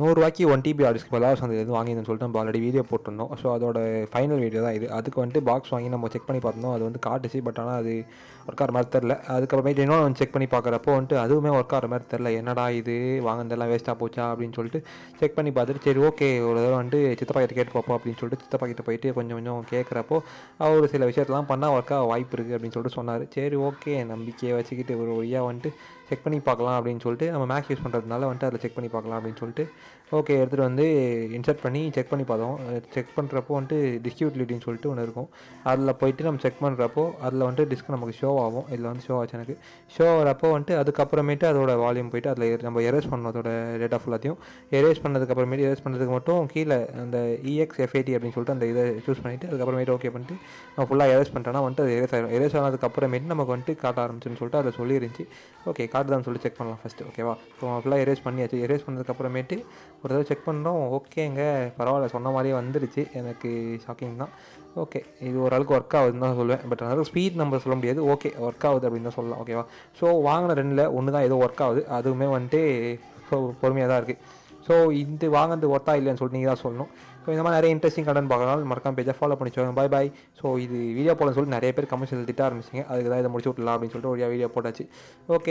ரூ. 100 1 DP hard disk பல்லாஸ் அந்த இது வாங்கியிருந்தேன்னு சொல்லிட்டு நம்ம ஆல்ரெடி வீடியோ போட்டிருந்தோம். ஸோ அதோட ஃபைனல் வீடியோ தான் இது. அதுக்கு வந்துட்டு பாக்ஸ் வாங்கி நம்ம செக் பண்ணி பார்த்தோம். அது வந்து காட்டுச்சு, பட் ஆனால் அது ஒர்க் ஆகிற மாதிரி தெரில. அதுக்கப்புறமேட்டு இன்னொன்று வந்து செக் பண்ணி பார்க்குறப்போ வந்துட்டு அதுவுமே ஒர்க் ஆகிற மாதிரி தெரில. என்னடா இது வாங்கினதெல்லாம் வேஸ்ட்டாக போச்சா அப்படின்னு சொல்லிட்டு செக் பண்ணி பார்த்துட்டு சரி ஓகே ஒரு தடவை வந்துட்டு சித்தப்பா கிட்ட கேட்டு பார்ப்போம் அப்படின்னு சொல்லிட்டு சித்தப்பா கிட்ட போயிட்டு கொஞ்சம் கொஞ்சம் கேட்குறப்போ அவர் சில விஷயத்தெல்லாம் பண்ணால் ஒர்க் ஆக வாய்ப்பு இருக்குது அப்படின்னு சொல்லிட்டு சொன்னார். சரி ஓகே நம்பிக்கையை வச்சுக்கிட்டு ஒரு வழியாக வந்துட்டு செக் பண்ணி பார்க்கலாம் அப்படின்னு சொல்லிட்டு நம்ம மேக் யூஸ் பண்ணுறதுனால வந்துட்டு அதில் செக் பண்ணி பார்க்கலாம் அப்படின்னு சொல்லிட்டு ஓகே எடுத்துகிட்டு வந்து இன்சர்ட் பண்ணி செக் பண்ணி பார்த்தோம். செக் பண்ணுறப்போ வந்துட்டு டிஸ்க் யூட்டிலிட்டின்னு சொல்லிட்டு ஒன்று இருக்கும். அதில் போய்ட்டு நம்ம செக் பண்ணுறப்போ அதில் வந்துட்டு டிஸ்க் நமக்கு ஷோ ஆகும். இதில் வந்து ஷோ ஆச்சு எனக்கு. ஷோ ஆகிறப்போ வந்துட்டு அதுக்கப்புறமேட்டு அதோட வால்யூம் போய்ட்டு அதில் நம்ம எரேஸ் பண்ணோம் அதோட டேட்டா ஃபுல்லாத்தையும். எரேஸ் பண்ணதுக்கப்புறமேட்டு எரேஸ் பண்ணுறதுக்கு மட்டும் கீழே அந்த EXFAT அப்படின்னு சொல்லிட்டு அந்த இதை சூஸ் பண்ணிவிட்டு அதுக்கப்புறமேட்டு ஓகே பண்ணிட்டு நான் ஃபுல்லாக எரேஸ் பண்ணிட்டேன்னா வந்துட்டு அது எரேஸ் ஆகிடும். எரேஸ் ஆனதுக்கப்புறமேட்டு நமக்கு வந்துட்டு காட்ட ஆரம்பிச்சுன்னு சொல்லிட்டு அதில் சொல்லியிருந்துச்சு. ஓகே காட்டுதான்னு சொல்லி செக் பண்ணலாம் ஃபஸ்ட்டு ஓகேவா. ஸோ ஃபுல்லாக எரேஸ் பண்ணியாச்சு. எரேஸ் பண்ணதுக்கப்புறமேட்டு ஒரு தடவை செக் பண்ணோம். ஓகேங்க பரவாயில்ல சொன்ன மாதிரியே வந்துருச்சு. எனக்கு ஷாக்கிங் தான். ஓகே இது ஓரளவுக்கு ஒர்க் ஆகுதுன்னு தான் சொல்லுவேன். பட் அதனால் ஸ்பீட் நம்ம சொல்ல முடியாது. ஓகே ஒர்க் ஆகுது அப்படின்னு தான் சொல்லலாம் ஓகேவா. ஸோ வாங்கின 2ல் ஒன்று தான் ஏதோ ஒர்க் ஆகுது. அதுவுமே வந்துட்டு பொறுமையாக தான் இருக்குது. ஸோ இது வாங்கினது ஒர்த்தா இல்லைன்னு சொல்லிட்டு நீங்கள் தான் சொல்லணும். ஸோ இந்த மாதிரி நிறைய இன்ட்ரெஸ்டிங் கண்டென்ட் பார்க்கலாம். மறக்காம பேஜை ஃபாலோ பண்ணி வச்சுக்கோங்க. பாய் பாய். ஸோ இது வீடியோ போடணும்னு சொல்லிட்டு நிறைய பேர் கமெண்ட்ஸில் திட்ட ஆரம்பிச்சிங்க. அதுக்கு தான் இதை முடிச்சு விட்லாம் அப்படின்னு சொல்லிட்டு ஒரு வீடியோ போட்டாச்சு. ஓகே.